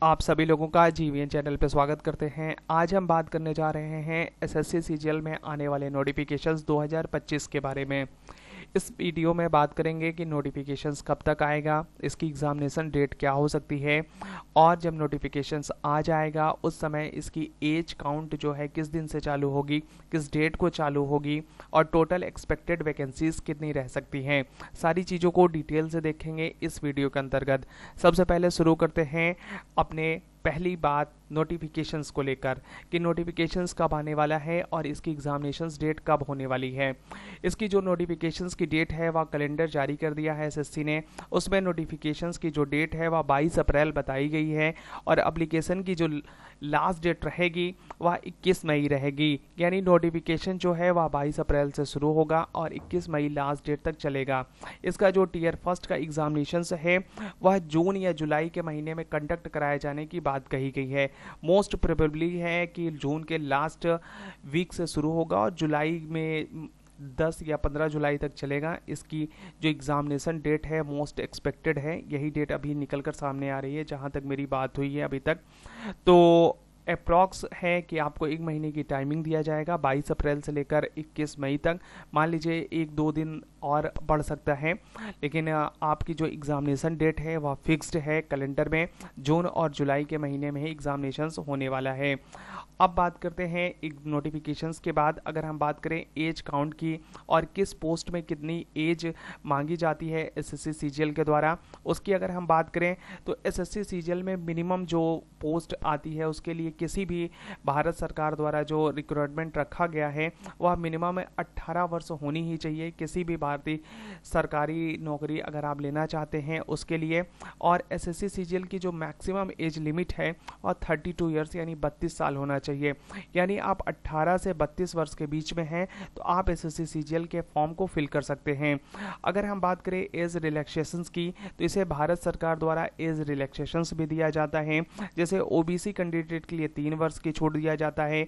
आप सभी लोगों का जीवीएन चैनल पर स्वागत करते हैं। आज हम बात करने जा रहे हैं एसएससी सीजीएल में आने वाले नोटिफिकेशंस 2025 के बारे में। इस वीडियो में बात करेंगे कि नोटिफिकेशंस कब तक आएगा, इसकी एग्जामिनेशन डेट क्या हो सकती है और जब नोटिफिकेशंस आ जाएगा उस समय इसकी एज काउंट जो है किस दिन से चालू होगी, किस डेट को चालू होगी और टोटल एक्सपेक्टेड वैकेंसीज कितनी रह सकती हैं। सारी चीज़ों को डिटेल से देखेंगे इस वीडियो के अंतर्गत। सबसे पहले शुरू करते हैं अपने पहली बात नोटिफिकेशंस को लेकर कि नोटिफिकेशंस कब आने वाला है और इसकी एग्जामिनेशंस डेट कब होने वाली है। इसकी जो नोटिफिकेशंस की डेट है वह कैलेंडर जारी कर दिया है एसएससी ने। उसमें नोटिफिकेशंस की जो डेट है वह 22 अप्रैल बताई गई है और एप्लीकेशन की जो लास्ट डेट रहेगी वह 21 मई रहेगी। यानी नोटिफिकेशन जो है वह 22 अप्रैल से शुरू होगा और 21 मई लास्ट डेट तक चलेगा। इसका जो टीयर फर्स्ट का एग्जामिनेशंस है वह जून या जुलाई के महीने में कंडक्ट कराए जाने की बात कही गई है। मोस्ट प्रोबेबली है कि जून के लास्ट वीक से शुरू होगा और जुलाई में 10 या 15 जुलाई तक चलेगा। इसकी जो एग्जामिनेशन डेट है मोस्ट एक्सपेक्टेड है, यही डेट अभी निकल कर सामने आ रही है जहां तक मेरी बात हुई है अभी तक। तो अप्रॉक्स है कि आपको एक महीने की टाइमिंग दिया जाएगा 22 अप्रैल से लेकर 21 मई तक। मान लीजिए एक दो दिन और बढ़ सकता है, लेकिन आपकी जो एग्जामिनेशन डेट है वह फिक्स्ड है कैलेंडर में। जून और जुलाई के महीने में ही एग्जामिनेशंस होने वाला है। अब बात करते हैं एक नोटिफिकेशंस के बाद अगर हम बात करें एज काउंट की और किस पोस्ट में कितनी एज मांगी जाती है एसएससी सीजीएल के द्वारा, उसकी अगर हम बात करें तो एसएससी सीजीएल में मिनिमम जो पोस्ट आती है उसके लिए किसी भी भारत सरकार द्वारा जो रिक्रूटमेंट रखा गया है वह मिनिमम 18 वर्ष होनी ही चाहिए किसी भी भारतीय सरकारी नौकरी अगर आप लेना चाहते हैं उसके लिए। और एसएससी सीजीएल की जो मैक्सिमम एज लिमिट है वह 32 ईयर्स यानी 32 साल होना चाहिए। यानी आप 18 से 32 वर्ष के बीच में हैं तो आप एसएससी सीजीएल के फॉर्म को फिल कर सकते हैं। अगर हम बात करें एज रिलैक्सेशंस की तो इसे भारत सरकार द्वारा एज रिलैक्सेशंस भी दिया जाता है। जैसे ओबीसी कैंडिडेट के लिए 3 वर्ष की छूट दिया जाता है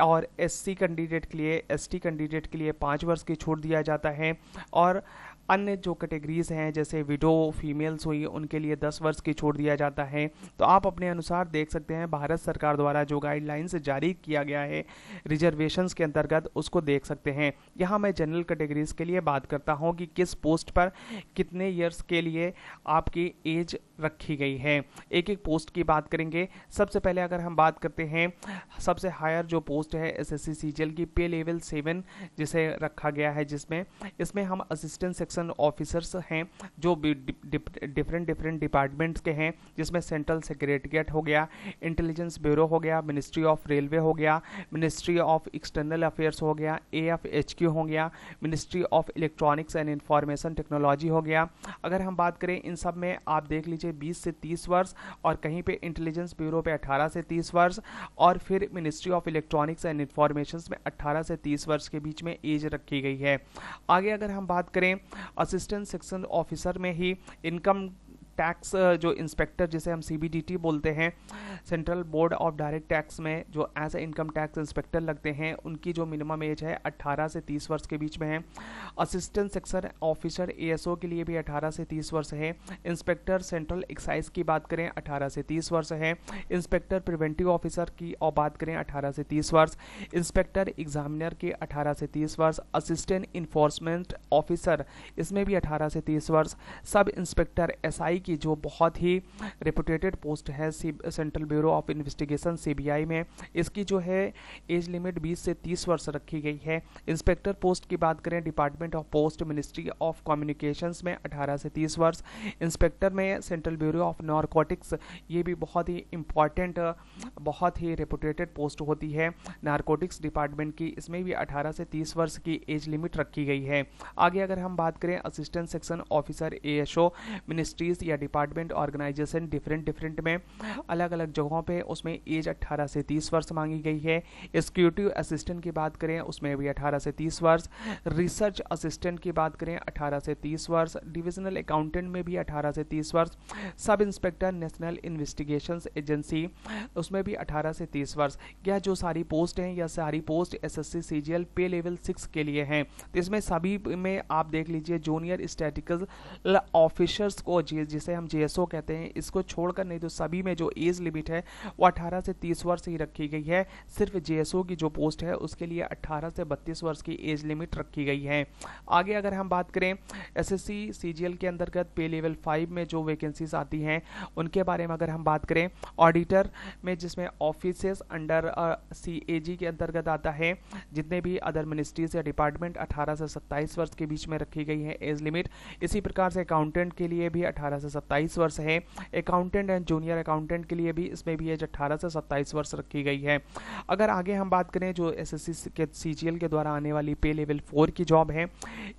और एससी कैंडिडेट के लिए, एसटी कैंडिडेट के लिए 5 वर्ष की छूट दिया जाता है और अन्य जो कैटेगरीज हैं जैसे विडो फीमेल्स हुई उनके लिए 10 वर्ष की छूट दिया जाता है। तो आप अपने अनुसार देख सकते हैं भारत सरकार द्वारा जो गाइडलाइंस जारी किया गया है रिजर्वेशंस के अंतर्गत उसको देख सकते हैं। यहाँ मैं जनरल कैटेगरीज के लिए बात करता हूँ कि किस पोस्ट पर कितने ईयर्स के लिए आपकी एज रखी गई है। एक एक पोस्ट की बात करेंगे। सबसे पहले अगर हम बात करते हैं सबसे हायर जो पोस्ट है एसएससी सीजीएल की पे लेवल 7 जिसे रखा गया है, जिसमें इसमें हम असिस्टेंट सेक्शन ऑफिसर्स हैं जो डिफरेंट डिपार्टमेंट्स के हैं, जिसमें सेंट्रल सेक्रेटेरिएट हो गया, इंटेलिजेंस ब्यूरो हो गया, मिनिस्ट्री ऑफ रेलवे हो गया, मिनिस्ट्री ऑफ एक्सटर्नल अफेयर्स हो गया, एएफएचक्यू हो गया, ministry of electronics and information technology हो गया। अगर हम बात करें इन सब में आप देख लीजिए 20 से 30 वर्ष और कहीं पे इंटेलिजेंस ब्यूरो पे 18 से 30 वर्ष और फिर ministry of electronics and information में 18 से 30 वर्ष के बीच में एज रखी गई है। आगे अगर हम बात करें असिस्टेंट सेक्शन ऑफिसर में ही इनकम टैक्स जो इंस्पेक्टर जिसे हम सीबीडीटी बोलते हैं, central board of direct tax में जो as a income tax inspector लगते हैं उनकी जो मिनिमम एज है 18 से 30 वर्ष के बीच में है। असिस्टेंट सेक्शन ऑफिसर एएसओ के लिए भी 18 से 30 वर्ष है। इंस्पेक्टर सेंट्रल एक्साइज की बात करें 18 से 30 वर्ष है। इंस्पेक्टर प्रिवेंटिव ऑफिसर की और बात करें 18 से 30 वर्ष। इंस्पेक्टर एग्जामिनर के 18 से 30 वर्ष। असिस्टेंट इन्फोर्समेंट ऑफिसर इसमें भी 18 से 30 वर्ष। सब इंस्पेक्टर एसआई की जो बहुत ही रेपुटेटेड पोस्ट है central bureau of investigation CBI में, इसकी जो है एज लिमिट 20 से 30 वर्ष रखी गई है। इंस्पेक्टर पोस्ट की बात करें department of post ministry of communications में 18 से 30 वर्ष। इंस्पेक्टर में सेंट्रल ब्यूरो ऑफ नारकोटिक्स, ये भी बहुत ही इंपॉर्टेंट बहुत ही रेपुटेटेड पोस्ट होती है नारकोटिक्स डिपार्टमेंट की, इसमें भी 18 से 30 वर्ष की एज लिमिट रखी गई है। आगे अगर हम बात करें assistant section officer ASO ministries या डिपार्टमेंट ऑर्गेनाइजेशन डिफरेंट में अलग अलग जगहों पे उसमें एज 18 से 30 वर्ष मांगी गई है। एग्जीक्यूटिव असिस्टेंट की बात करें उसमें भी 18 से 30 वर्ष। रिसर्च असिस्टेंट की बात करें 18 से 30 वर्ष। डिविजनल अकाउंटेंट में भी 18 से 30 वर्ष। Sub inspector national investigations agency उसमें भी 18 से 30 वर्ष। यह जो सारी पोस्ट हैं यह सारी पोस्ट एसएससी सीजीएल पे लेवल 6 के लिए हैं। तो इसमें सभी में आप देख लीजिए जूनियर स्टैटिस्टिकल ऑफिसर्स को जिसे जिसे हम JSO कहते हैं, इसको छोड़कर नहीं तो सभी में जो एज लिमिट है वो 18 से 30 वर्ष ही रखी गई है। सिर्फ JSO की जो पोस्ट है उसके लिए 18 से 32 वर्ष की एज लिमिट रखी गई है। आगे अगर हम बात करें SSC CGL के अंतर्गत पे लेवल 5 में जो वैकेंसीज आती हैं उनके बारे में अगर हम बात करें, ऑडिटर में जिसमें ऑफिसेस अंडर CAG के अंतर्गत आता है, जितने भी अदर मिनिस्ट्रीज या डिपार्टमेंट 18 से 27 वर्ष के बीच में रखी गई है एज लिमिट। इसी प्रकार से अकाउंटेंट के लिए भी 18 से 27 वर्ष है। अकाउंटेंट एंड जूनियर अकाउंटेंट के लिए भी इसमें भी एज 18 से 27 वर्ष रखी गई है। अगर आगे हम बात करें जो SSC के CGL के द्वारा आने वाली पे लेवल 4 की जॉब है,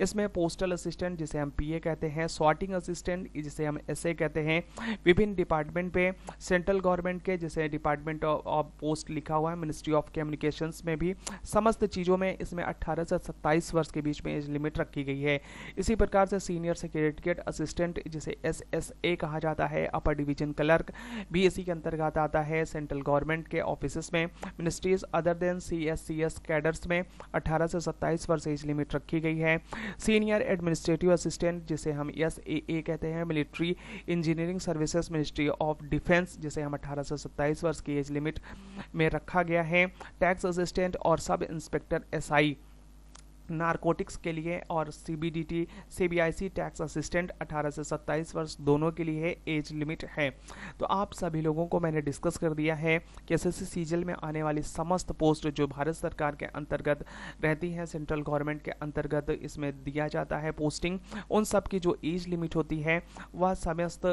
इसमें पोस्टल असिस्टेंट जिसे हम PA कहते हैं, सॉर्टिंग असिस्टेंट जिसे हम SA कहते हैं, विभिन्न डिपार्टमेंट पे सेंट्रल गवर्नमेंट के जैसे डिपार्टमेंट ऑफ पोस्ट लिखा हुआ है, मिनिस्ट्री ऑफ कम्युनिकेशंस में भी समस्त चीज़ों में इसमें 18 से 27 वर्ष के बीच में एज लिमिट रखी गई है। इसी प्रकार से सीनियर सेक्रेटरीट असिस्टेंट जिसे SSA कहा जाता है, अपर डिवीजन क्लर्क भी इसी के अंतर्गत आता है। सेंट्रल गवर्नमेंट के ऑफिस में ministries other than CS cadres में 18 से 27 वर्ष एज लिमिट रखी गई है। सीनियर एडमिनिस्ट्रेटिव असिस्टेंट जिसे हम SAA कहते हैं, military engineering services ministry of defence जिसे हम 18 से 27 वर्ष की एज लिमिट में रखा गया है। टैक्स असिस्टेंट और सब इंस्पेक्टर SI नारकोटिक्स के लिए और CBIC टैक्स असिस्टेंट 18 से 27 वर्ष दोनों के लिए एज लिमिट है। तो आप सभी लोगों को मैंने डिस्कस कर दिया है कि SSC CGL में आने वाली समस्त पोस्ट जो भारत सरकार के अंतर्गत रहती हैं, सेंट्रल गवर्नमेंट के अंतर्गत इसमें दिया जाता है पोस्टिंग, उन सब की जो एज लिमिट होती है वह समस्त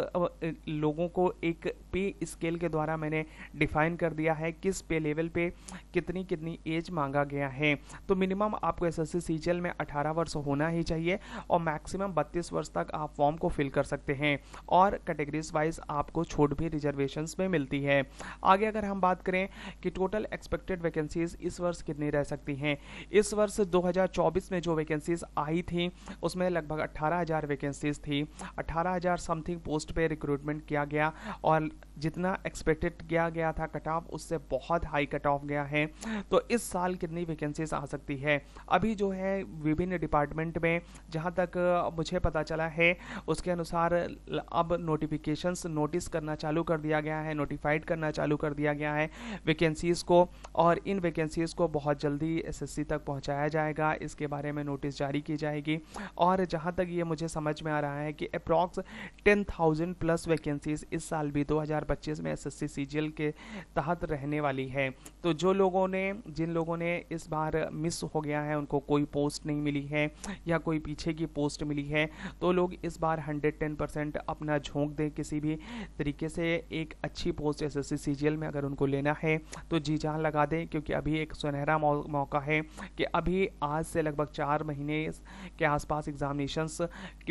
लोगों को एक पे स्केल के द्वारा मैंने डिफाइन कर दिया है, किस पे लेवल पे कितनी कितनी एज मांगा गया है। तो मिनिमम आपको SSC CGL में 18 वर्ष होना ही चाहिए और मैक्सिमम 32 वर्ष तक आप फॉर्म को फिल कर सकते हैं और कैटेगरीज वाइज आपको छूट भी रिजर्वेशंस में मिलती है। आगे अगर हम बात करें कि टोटल एक्सपेक्टेड वैकेंसीज इस वर्ष कितनी रह सकती हैं, इस वर्ष 2024 में जो वैकेंसीज आई थी उसमें लगभग 18,000 वैकेंसीज थी। 18,000 समथिंग पोस्ट पे रिक्रूटमेंट किया गया और जितना एक्सपेक्टेड किया गया था कट ऑफ उससे बहुत हाई कट ऑफ गया है। तो इस साल कितनी वैकेंसीज आ सकती है, अभी जो है विभिन्न डिपार्टमेंट में जहां तक मुझे पता चला है उसके अनुसार अब नोटिफिकेशंस नोटिस करना चालू कर दिया गया है, नोटिफाइड करना चालू कर दिया गया है वैकेंसीज को, और इन वैकेंसीज को बहुत जल्दी SSC तक पहुंचाया जाएगा। इसके बारे में नोटिस जारी की जाएगी और जहां तक ये मुझे समझ में आ रहा है कि अप्रॉक्स 10,000 प्लस वैकेंसीज इस साल भी 2025 में SSC CGL के तहत रहने वाली है। तो जिन लोगों ने इस बार मिस हो गया है, उनको कोई पोस्ट नहीं मिली है या कोई पीछे की पोस्ट मिली है, तो लोग इस बार 110% अपना झोंक दें किसी भी तरीके से एक अच्छी पोस्ट SSC CGL में अगर उनको लेना है तो जी जान लगा दें, क्योंकि अभी एक सुनहरा मौका है कि अभी आज से लगभग 4 महीने के आसपास एग्जामिनेशंस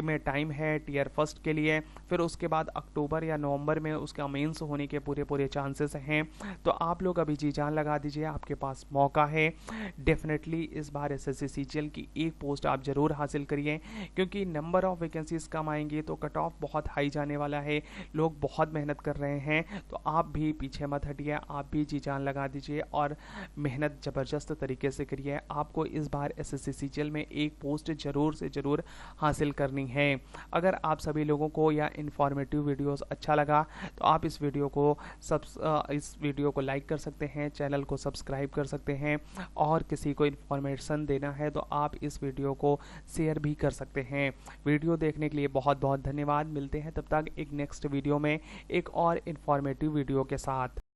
में टाइम है टियर फर्स्ट के लिए, फिर उसके बाद अक्टूबर या नवंबर में उसका मेंस होने के पूरे चांसेस हैं। तो आप लोग अभी जी जान लगा दीजिए, आपके पास मौका है। डेफिनेटली इस बार SSC CGL की एक पोस्ट आप जरूर हासिल करिए, क्योंकि नंबर ऑफ वैकेंसीज कम आएंगी तो कट ऑफ बहुत हाई जाने वाला है, लोग बहुत मेहनत कर रहे हैं। तो आप भी पीछे मत हटिए, आप भी जी जान लगा दीजिए और मेहनत ज़बरदस्त तरीके से करिए। आपको इस बार SSC CGL में एक पोस्ट जरूर से जरूर हासिल करनी है। अगर आप सभी लोगों को यह इन्फॉर्मेटिव वीडियोस अच्छा लगा तो आप इस वीडियो को लाइक कर सकते हैं, चैनल को सब्सक्राइब कर सकते हैं, और किसी को इन्फॉर्मेशन देना है तो आप इस वीडियो को शेयर भी कर सकते हैं। वीडियो देखने के लिए बहुत बहुत धन्यवाद। मिलते हैं तब तक एक नेक्स्ट वीडियो में एक और इन्फॉर्मेटिव वीडियो के साथ।